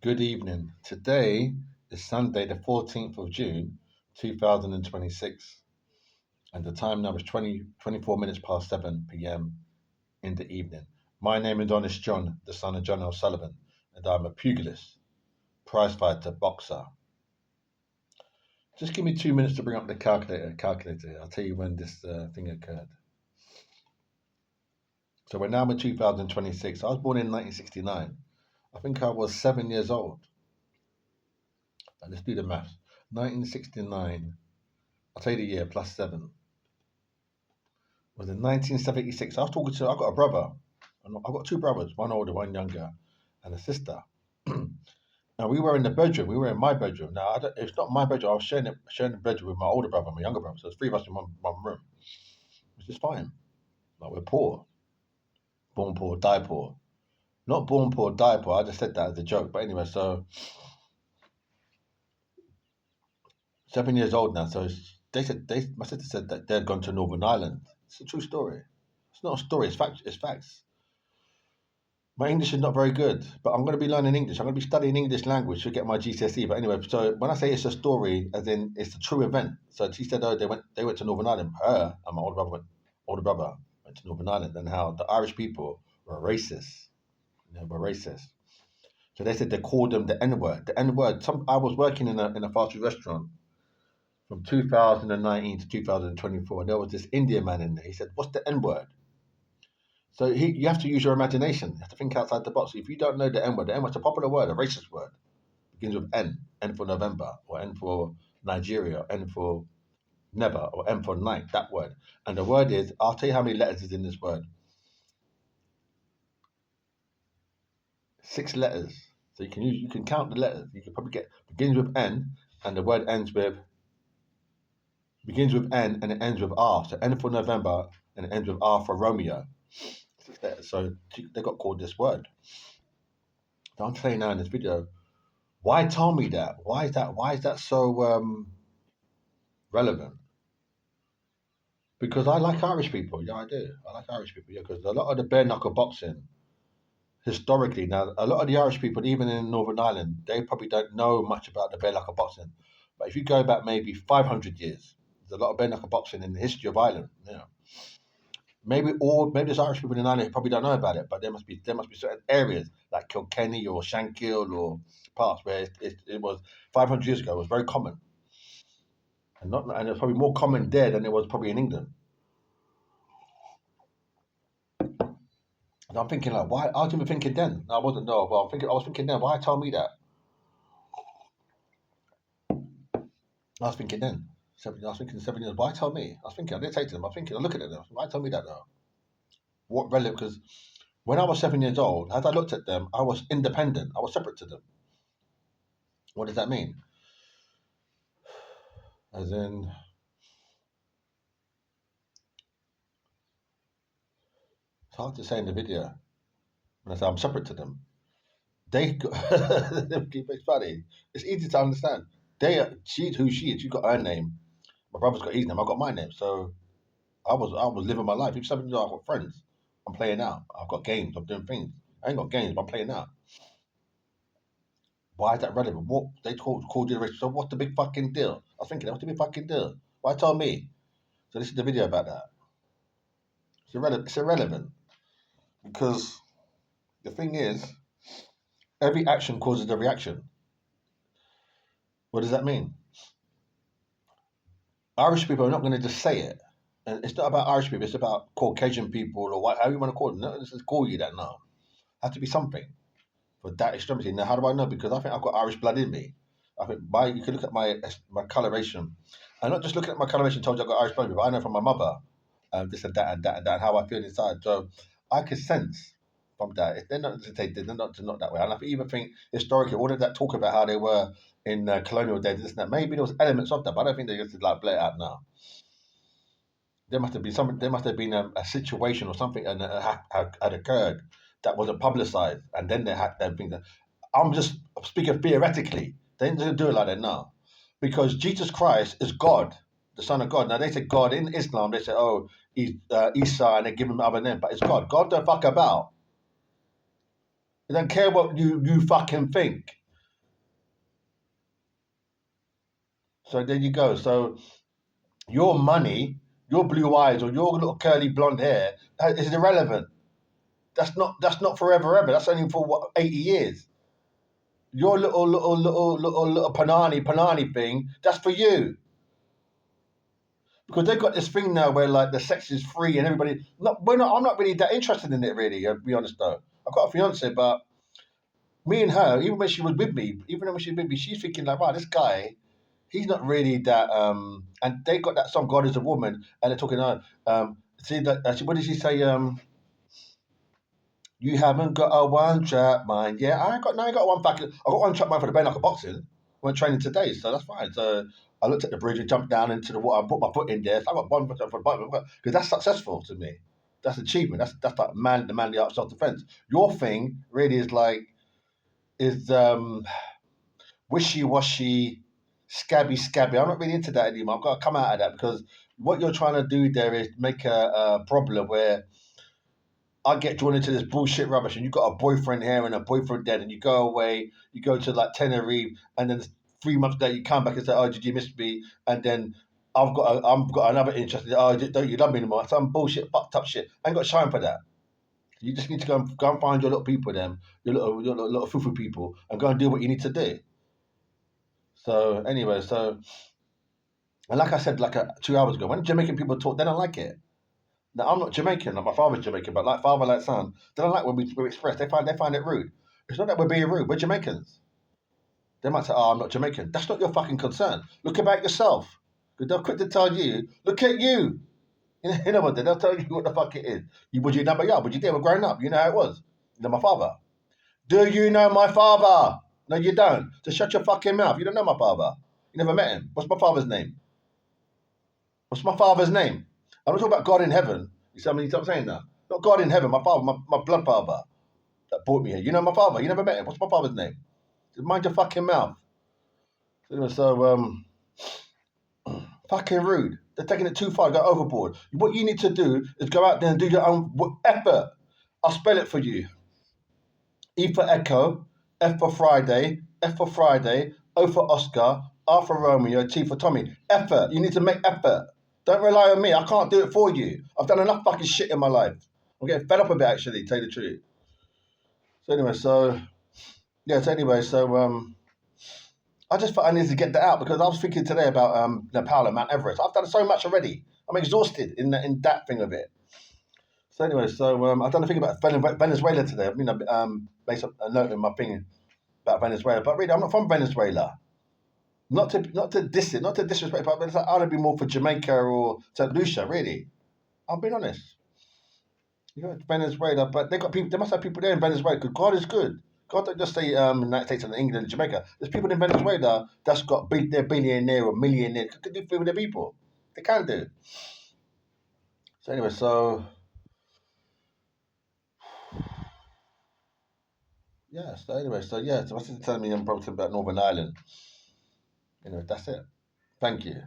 Good evening. Today is Sunday, the 14th of June, 2026, and the time now is 24 minutes past 7 p.m. in the evening. My name is Honest John, the son of John L. Sullivan, and I'm a pugilist, prizefighter, boxer. Just give me 2 minutes to bring up the calculator. I'll tell you when this thing occurred. So we're now in 2026. I was born in 1969. I think I was 7 years old. Let's do the maths. 1969. I'll tell you the year plus 7. Was in 1976. I got a brother. I've got two brothers, one older, one younger, and a sister. And we were in the bedroom. We were in my bedroom. Now, it's not my bedroom. I was sharing the bedroom with my older brother and my younger brother. So there's three of us in one room, which is fine. Like, we're poor. Born poor, die poor. Not born poor, die poor. I just said that as a joke. But anyway, so 7 years old now. So my sister said that they'd gone to Northern Ireland. It's a true story. It's not a story. It's facts. It's facts. My English is not very good, but I'm going to be learning English. I'm going to be studying English language to get my GCSE. But anyway, so when I say it's a story, as in it's a true event. So she said, oh, they went to Northern Ireland. Her and my older brother went to Northern Ireland, and how the Irish people were racist. Were racist. So they said they called them the N word. The N word. I was working in a fast food restaurant from 2019 to 2024. There was this Indian man in there. He said, "What's the N word?" So you have to use your imagination. You have to think outside the box. If you don't know the N word, the N word's a popular word, a racist word. It begins with N. N for November, or N for Nigeria, N for never, or N for night, that word. And the word is, I'll tell you how many letters is in this word. 6 letters. So you can count the letters. You can probably begins with N, and the word begins with N and it ends with R. So N for November and it ends with R for Romeo. 6 letters. So they got called this word. So I'm saying now in this video, why tell me that? Why is that so relevant? Because I like Irish people. Yeah, I do. I like Irish people. Yeah, because a lot of the bare knuckle boxing, historically, now a lot of the Irish people, even in Northern Ireland, they probably don't know much about the bare knuckle boxing. But if you go back maybe 500 years, there's a lot of bare knuckle boxing in the history of Ireland. Yeah. Maybe there's Irish people in Ireland who probably don't know about it, but there must be certain areas like Kilkenny or Shankill or parts where it was 500 years ago. It was very common, and it's probably more common there than it was probably in England. And I'm thinking like, why? I was even thinking then. I wasn't no, but I was thinking then. Why tell me that? I was thinking then. I was thinking 7 years. Why tell me? I was thinking. I didn't say to them. I was thinking. I look at them. Why tell me that though? What relevant? Because when I was 7 years old, as I looked at them, I was independent. I was separate to them. What does that mean? As in, it's hard to say in the video. When I say I'm separate to them, it's funny. It's easy to understand. She's who she is. You got her name. My brother's got his name. I got my name. So I was living my life. If 7 years old, I've got friends. I'm playing out. I've got games. I'm doing things. I ain't got games, but I'm playing out. Why is that relevant? What they called you the racist? So what's the big fucking deal? I was thinking, what's the big fucking deal? Why tell me? So this is the video about that. It's irrelevant because the thing is, every action causes a reaction. What does that mean? Irish people are not going to just say it. And it's not about Irish people, it's about Caucasian people or however you want to call them. No, let's just call you that now. Has to be something for that extremity. Now, how do I know? Because I think I've got Irish blood in me. I think you can look at my coloration. And not just looking at my coloration told you I've got Irish blood in me, but I know from my mother this and that and that and that, and how I feel inside. So I can sense from that. If they're not that way. And I even think historically, all of that talk about how they were in colonial days, this and that, maybe there was elements of that, but I don't think they just like blurt out now. There must have been something. There must have been a situation or something and had occurred that wasn't publicized, and then they had that thing. That I'm just speaking theoretically. They didn't do it like that now, because Jesus Christ is God, the Son of God. Now they say God in Islam. They say, oh, he's Isa, and they give him other name, but it's God. God don't fuck about. He don't care what you fucking think. So there you go. So your money, your blue eyes, or your little curly blonde hair is irrelevant. That's not forever ever. That's only for what 80 years. Your little panani thing. That's for you. Because they've got this thing now where like the sex is free and everybody. Not, we're not. I'm not really that interested in it, really. To be honest, though, I've got a fiance, but me and her, even when she was with me, even when she was with me, she's thinking like, wow, this guy, he's not really that. And they got that song "God Is a Woman," and they're talking on. See that? What did she say? You haven't got a one trap mind. Yeah, I ain't got. No, I got one back. I got one trap mind for the bare knuckle boxing. I went training today, so that's fine. So I looked at the bridge and jumped down into the water and put my foot in there. So I got one foot for the bottom because that's successful to me. That's achievement. That's like the manly art of self defense. Your thing really is like is wishy washy, scabby. I'm not really into that anymore. I've got to come out of that because what you're trying to do there is make a problem where I get drawn into this bullshit rubbish, and you got a boyfriend here and a boyfriend there, and you go away, you go to like Tenerife, and then 3 months later you come back and say, "Oh, did you miss me?" And then I've got another interest. Oh, don't you love me anymore? Some bullshit, fucked up shit. I ain't got time for that. You just need to go and find your little people, then your little fufu people, and go and do what you need to do. So anyway, and like I said, like 2 hours ago, when Jamaican people talk, they don't like it. Now, I'm not Jamaican. Like my father's Jamaican, but like father, like son, they don't like when we express. They find it rude. It's not that we're being rude. We're Jamaicans. They might say, "Oh, I'm not Jamaican." That's not your fucking concern. Look about yourself. Because they're quick to tell you, "Look at you." You know what? They'll tell you what the fuck it is. Was you number yeah? Was you there? We're growing up. You know how it was. You know my father. Do you know my father? No, you don't. Just shut your fucking mouth. You don't know my father. You never met him. What's my father's name? What's my father's name? I'm not talking about God in heaven. You see what I'm saying now? Not God in heaven, my father, my blood father that brought me here. You know my father. You never met him. What's my father's name? Just mind your fucking mouth. So, fucking rude. They're taking it too far. Go overboard. What you need to do is go out there and do your own effort. I'll spell it for you. E for Echo, F for Friday, F for Friday, O for Oscar, R for Romeo, T for Tommy. Effort. You need to make effort. Don't rely on me. I can't do it for you. I've done enough fucking shit in my life. I'm getting fed up a bit, actually, to tell you the truth. So anyway, I just thought I needed to get that out because I was thinking today about Nepal and Mount Everest. I've done so much already. I'm exhausted in that thing of it. So anyway, I've done a thing about Venezuela today. I've made a note in my thing about Venezuela, but really, I'm not from Venezuela. Not to diss it, not to disrespect, but it's like, I want to be more for Jamaica or St. Lucia. Really, I'm being honest. You know, Venezuela, but they got people. They must have people there in Venezuela because God is good. God don't just say United States and England and Jamaica. There's people in Venezuela that's got they're billionaire or millionaire. Could do for their people. They can do. So anyway, yeah. So my sister telling me I'm probably about Northern Ireland. Anyway, that's it. Thank you.